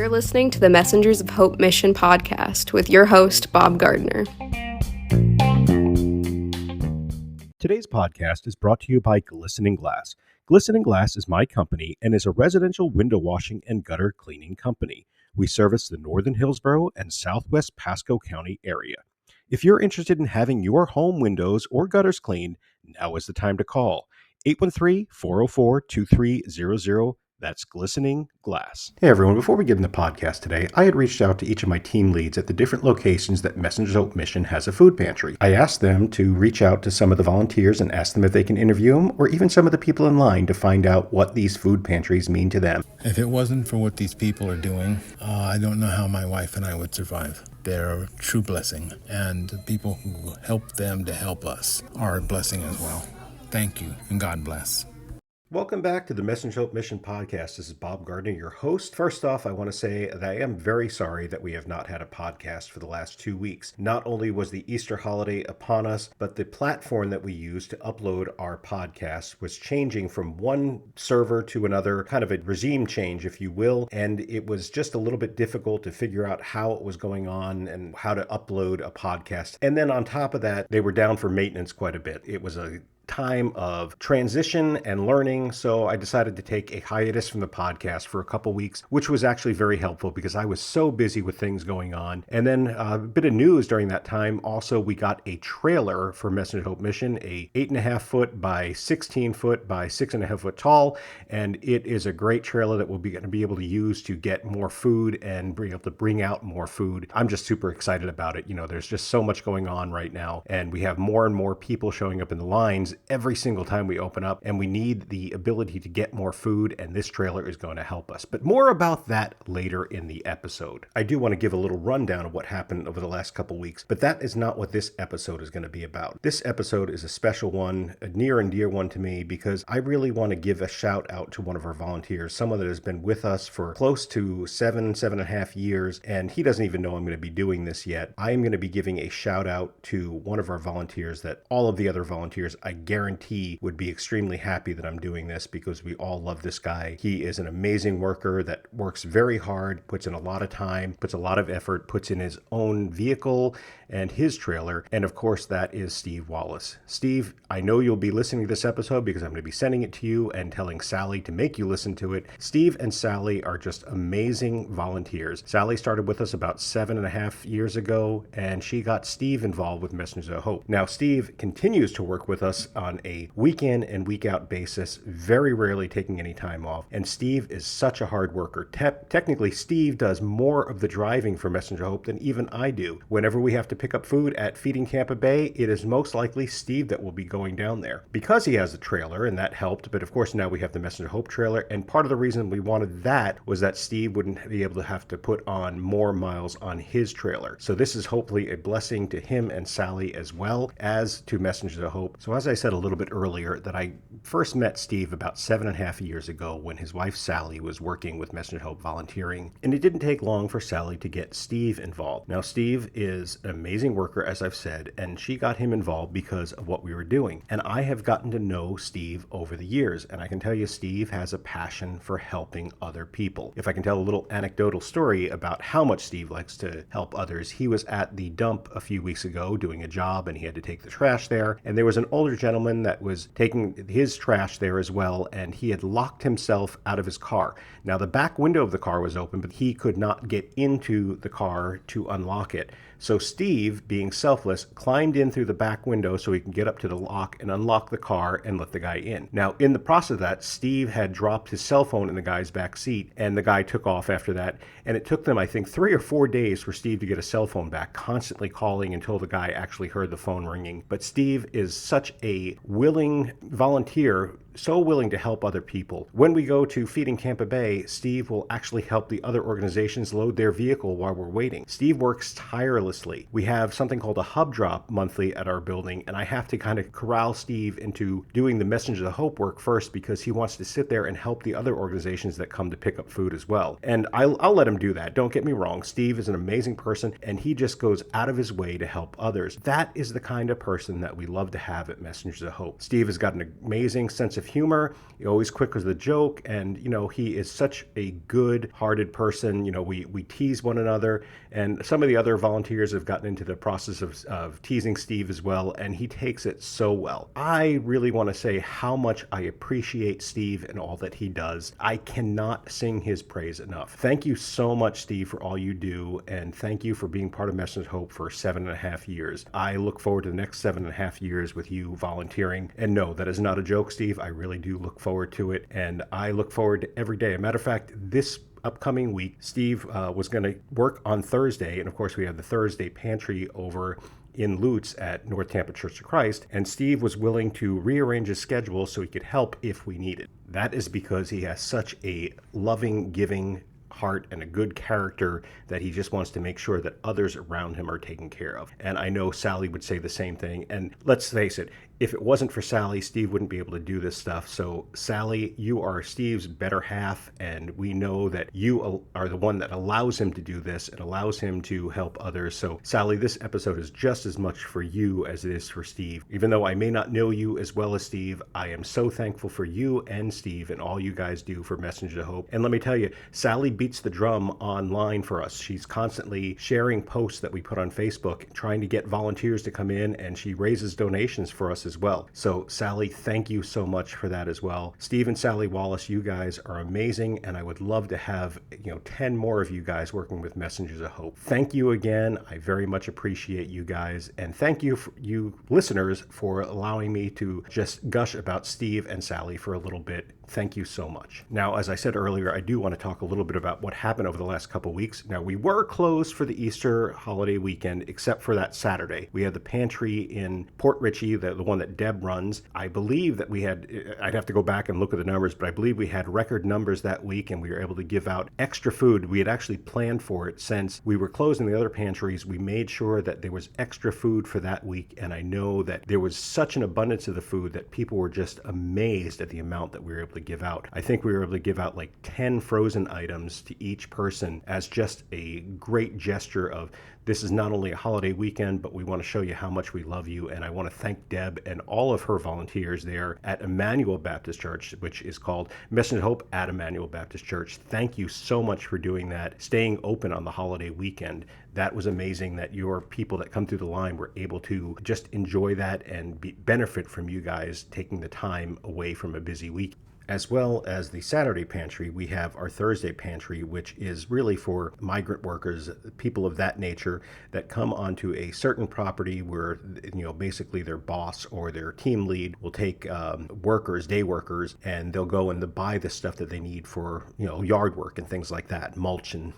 You're listening to the Messengers of Hope Mission podcast with your host, Bob Gardner. Today's podcast is brought to you by Glistening Glass. Glistening Glass is my company and is a residential window washing and gutter cleaning company. We service the northern Hillsborough and southwest Pasco County area. If you're interested in having your home windows or gutters cleaned, now is the time to call 813-404-2300. That's Glistening Glass. Hey everyone, before we get into the podcast today, I had reached out to each of my team leads at the different locations that Messengers of Hope Mission has a food pantry. I asked them to reach out to some of the volunteers and ask them if they can interview them, or even some of the people in line to find out what these food pantries mean to them. If it wasn't for what these people are doing, I don't know how my wife and I would survive. They're a true blessing, and the people who help them to help us are a blessing as well. Thank you, and God bless. Welcome back to the Messengers of Hope Mission podcast. This is Bob Gardner, your host. First off, I want to say that I am very sorry that we have not had a podcast for the last 2 weeks. Not only was the Easter holiday upon us, but the platform that we use to upload our podcast was changing from one server to another, kind of a regime change, if you will. And it was just a little bit difficult to figure out how it was going on and how to upload a podcast. And then on top of that, they were down for maintenance quite a bit. It was a time of transition and learning, so I decided to take a hiatus from the podcast for a couple weeks, which was actually very helpful because I was so busy with things going on. And then a bit of news during that time. Also, we got a trailer for Messengers of Hope Mission, a 8.5 foot by 16 foot by 6.5 foot tall, and it is a great trailer that we'll be going to be able to use to get more food and be able to bring out more food. I'm just super excited about it. You know, there's just so much going on right now, and we have more and more people showing up in the lines every single time we open up, and we need the ability to get more food, and this trailer is going to help us. But more about that later in the episode. I do want to give a little rundown of what happened over the last couple weeks, but that is not what this episode is going to be about. This episode is a special one, a near and dear one to me, because I really want to give a shout out to one of our volunteers, someone that has been with us for close to 7.5 years, and he doesn't even know I'm going to be doing this yet. I am going to be giving a shout out to one of our volunteers that all of the other volunteers, I guarantee, would be extremely happy that I'm doing this because we all love this guy. He is an amazing worker that works very hard, puts in a lot of time, puts a lot of effort, puts in his own vehicle and his trailer, and of course that is Steve Wallace. Steve, I know you'll be listening to this episode because I'm going to be sending it to you and telling Sally to make you listen to it. Steve and Sally are just amazing volunteers. Sally started with us about 7.5 years ago, and she got Steve involved with Messengers of Hope. Now Steve continues to work with us on a week in and week out basis, very rarely taking any time off. And Steve is such a hard worker. Technically, Steve does more of the driving for Messenger of Hope than even I do. Whenever we have to pick up food at Feeding Tampa Bay, it is most likely Steve that will be going down there because he has a trailer, and that helped. But of course, now we have the Messenger of Hope trailer. And part of the reason we wanted that was that Steve wouldn't be able to have to put on more miles on his trailer. So this is hopefully a blessing to him and Sally as well as to Messengers of Hope. So as I said a little bit earlier, that I first met Steve about 7.5 years ago when his wife Sally was working with Messengers of Hope volunteering, and it didn't take long for Sally to get Steve involved. Now Steve is an amazing worker, as I've said, and she got him involved because of what we were doing. And I have gotten to know Steve over the years, and I can tell you Steve has a passion for helping other people. If I can tell a little anecdotal story about how much Steve likes to help others, he was at the dump a few weeks ago doing a job, and he had to take the trash there, and there was an older gentleman that was taking his trash there as well, and he had locked himself out of his car. Now the back window of the car was open, but he could not get into the car to unlock it. So Steve, being selfless, climbed in through the back window so he can get up to the lock and unlock the car and let the guy in. Now, in the process of that, Steve had dropped his cell phone in the guy's back seat, and the guy took off after that. And it took them, I think, 3 or 4 days for Steve to get a cell phone back, constantly calling until the guy actually heard the phone ringing. But Steve is such a willing volunteer, so willing to help other people. When we go to Feeding Tampa Bay, Steve will actually help the other organizations load their vehicle while we're waiting. Steve works tirelessly. We have something called a hub drop monthly at our building, and I have to kind of corral Steve into doing the Messengers of Hope work first because he wants to sit there and help the other organizations that come to pick up food as well. And I'll let him do that. Don't get me wrong. Steve is an amazing person, and he just goes out of his way to help others. That is the kind of person that we love to have at Messengers of Hope. Steve has got an amazing sense of of humor, always quick with the joke, and he is such a good-hearted person. We tease one another, and some of the other volunteers have gotten into the process of teasing Steve as well, and he takes it so well. I really want to say how much I appreciate Steve and all that he does. I cannot sing his praise enough. Thank you so much, Steve, for all you do, and thank you for being part of Messengers of Hope for 7.5 years. I look forward to the next 7.5 years with you volunteering, and no, that is not a joke, Steve. I really do look forward to it, and I look forward to every day. As a matter of fact, this upcoming week, Steve was going to work on Thursday, and of course we have the Thursday pantry over in Lutz at North Tampa Church of Christ, and Steve was willing to rearrange his schedule so he could help if we needed. That is because he has such a loving, giving heart and a good character that he just wants to make sure that others around him are taken care of. And I know Sally would say the same thing. And let's face it, if it wasn't for Sally, Steve wouldn't be able to do this stuff. So Sally, you are Steve's better half, and we know that you are the one that allows him to do this and allows him to help others. So Sally, this episode is just as much for you as it is for Steve. Even though I may not know you as well as Steve, I am so thankful for you and Steve and all you guys do for Messengers of Hope. And let me tell you, Sally beats the drum online for us. She's constantly sharing posts that we put on Facebook, trying to get volunteers to come in, and she raises donations for us as well. So Sally, thank you so much for that as well. Steve and Sally Wallace, you guys are amazing, and I would love to have 10 more of you guys working with Messengers of Hope. Thank you again. I very much appreciate you guys, and thank you, you listeners, for allowing me to just gush about Steve and Sally for a little bit. Thank you so much. Now, as I said earlier, I do want to talk a little bit about what happened over the last couple of weeks. Now, we were closed for the Easter holiday weekend, except for that Saturday. We had the pantry in Port Richey, the one that Deb runs. I believe that we had, I'd have to go back and look at the numbers, but I believe we had record numbers that week, and we were able to give out extra food. We had actually planned for it since we were closing the other pantries. We made sure that there was extra food for that week, and I know that there was such an abundance of the food that people were just amazed at the amount that we were able to give out. I think we were able to give out like 10 frozen items to each person as just a great gesture of, this is not only a holiday weekend, but we want to show you how much we love you. And I want to thank Deb and all of her volunteers there at Emmanuel Baptist Church, which is called Messengers of Hope at Emmanuel Baptist Church. Thank you so much for doing that, staying open on the holiday weekend. That was amazing that your people that come through the line were able to just enjoy that and benefit from you guys taking the time away from a busy week. As well as the Saturday pantry, we have our Thursday pantry, which is really for migrant workers, people of that nature that come onto a certain property where, basically their boss or their team lead will take workers, day workers, and they'll go and buy the stuff that they need for, yard work and things like that, mulch and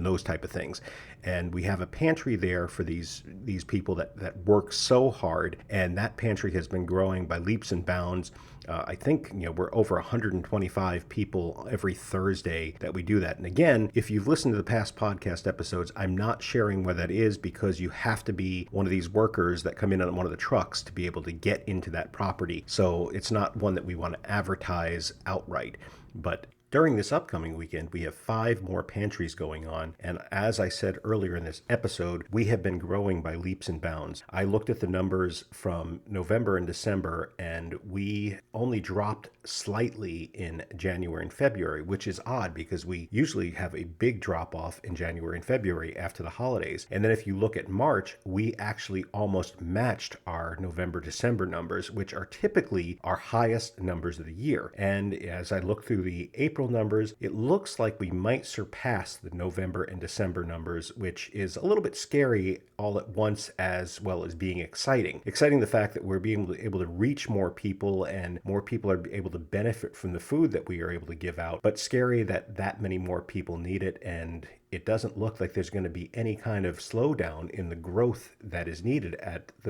those type of things. And we have a pantry there for these people that work so hard, and that pantry has been growing by leaps and bounds. I think, we're over 125 people every Thursday that we do that. And again, if you've listened to the past podcast episodes, I'm not sharing where that is because you have to be one of these workers that come in on one of the trucks to be able to get into that property. So it's not one that we want to advertise outright. But during this upcoming weekend, we have 5 more pantries going on, and as I said earlier in this episode, we have been growing by leaps and bounds. I looked at the numbers from November and December, and we only dropped slightly in January and February, which is odd because we usually have a big drop-off in January and February after the holidays. And then if you look at March, we actually almost matched our November-December numbers, which are typically our highest numbers of the year. And as I look through the April numbers, it looks like we might surpass the November and December numbers, which is a little bit scary all at once, as well as being exciting. Exciting the fact that we're being able to reach more people and more people are able to benefit from the food that we are able to give out, but scary that many more people need it, and it doesn't look like there's going to be any kind of slowdown in the growth that is needed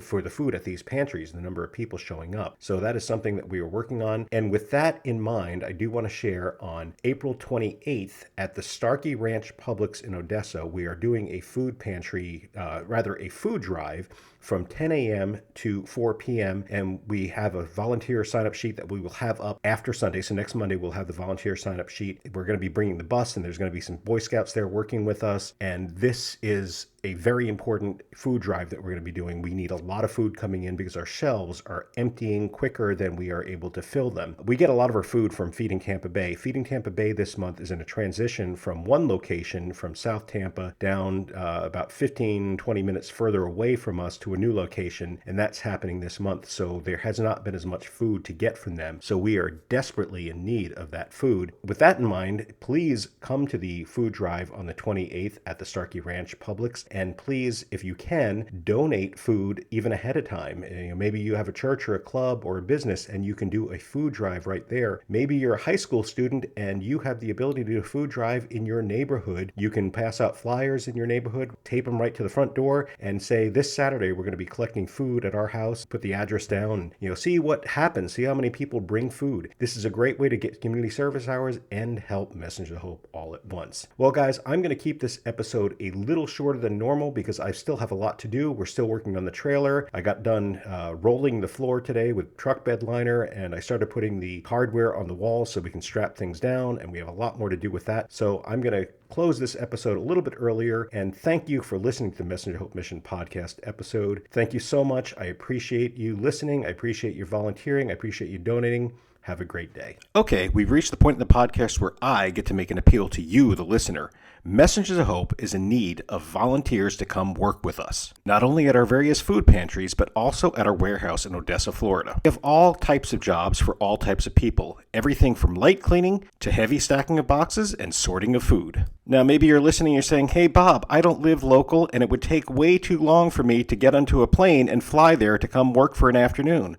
for the food at these pantries, the number of people showing up. So that is something that we are working on. And with that in mind, I do want to share on April 28th at the Starkey Ranch Publix in Odessa, we are doing a food pantry, a food drive from 10 a.m. to 4 p.m. And we have a volunteer sign-up sheet that we will have up after Sunday. So next Monday, we'll have the volunteer sign-up sheet. We're going to be bringing the bus, and there's going to be some Boy Scouts there working with us. And this is a very important food drive that we're going to be doing. We need a lot of food coming in because our shelves are emptying quicker than we are able to fill them. We get a lot of our food from Feeding Tampa Bay. Feeding Tampa Bay this month is in a transition from one location from South Tampa down about 15-20 minutes further away from us to a new location, and that's happening this month. So there has not been as much food to get from them. So we are desperately in need of that food. With that in mind, please come to the food drive on the 28th at the Starkey Ranch Publix, and please, if you can, donate food even ahead of time. Maybe you have a church or a club or a business and you can do a food drive right there. Maybe you're a high school student and you have the ability to do a food drive in your neighborhood. You can pass out flyers in your neighborhood, tape them right to the front door, and say, this Saturday we're going to be collecting food at our house. Put the address down, see what happens, see how many people bring food. This is a great way to get community service hours and help Messenger of Hope all at once. Well, guys, I'm going to keep this episode a little shorter than normal because I still have a lot to do. We're still working on the trailer. I got done rolling the floor today with truck bed liner, and I started putting the hardware on the walls so we can strap things down, and we have a lot more to do with that. So I'm going to close this episode a little bit earlier, and thank you for listening to the Messenger Hope Mission podcast episode. Thank you so much. I appreciate you listening. I appreciate you volunteering. I appreciate you donating. Have a great day. Okay, we've reached the point in the podcast where I get to make an appeal to you, the listener. Messengers of Hope is in need of volunteers to come work with us, not only at our various food pantries, but also at our warehouse in Odessa, Florida. We have all types of jobs for all types of people, everything from light cleaning to heavy stacking of boxes and sorting of food. Now, maybe you're listening, you're saying, hey, Bob, I don't live local, and it would take way too long for me to get onto a plane and fly there to come work for an afternoon.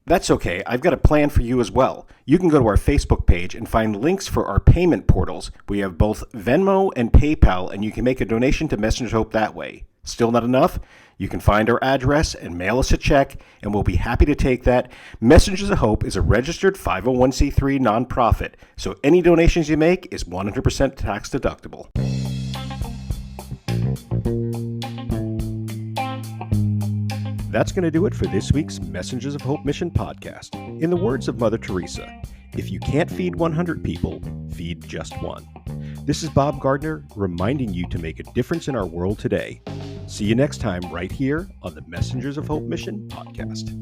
That's okay. I've got a plan for you as well. You can go to our Facebook page and find links for our payment portals. We have both Venmo and PayPal, and you can make a donation to Messenger Hope that way. Still not enough? You can find our address and mail us a check, and we'll be happy to take that. Messengers of Hope is a registered 501c3 nonprofit, so any donations you make is 100% tax deductible. That's going to do it for this week's Messengers of Hope Mission podcast. In the words of Mother Teresa, if you can't feed 100 people, feed just one. This is Bob Gardner reminding you to make a difference in our world today. See you next time right here on the Messengers of Hope Mission podcast.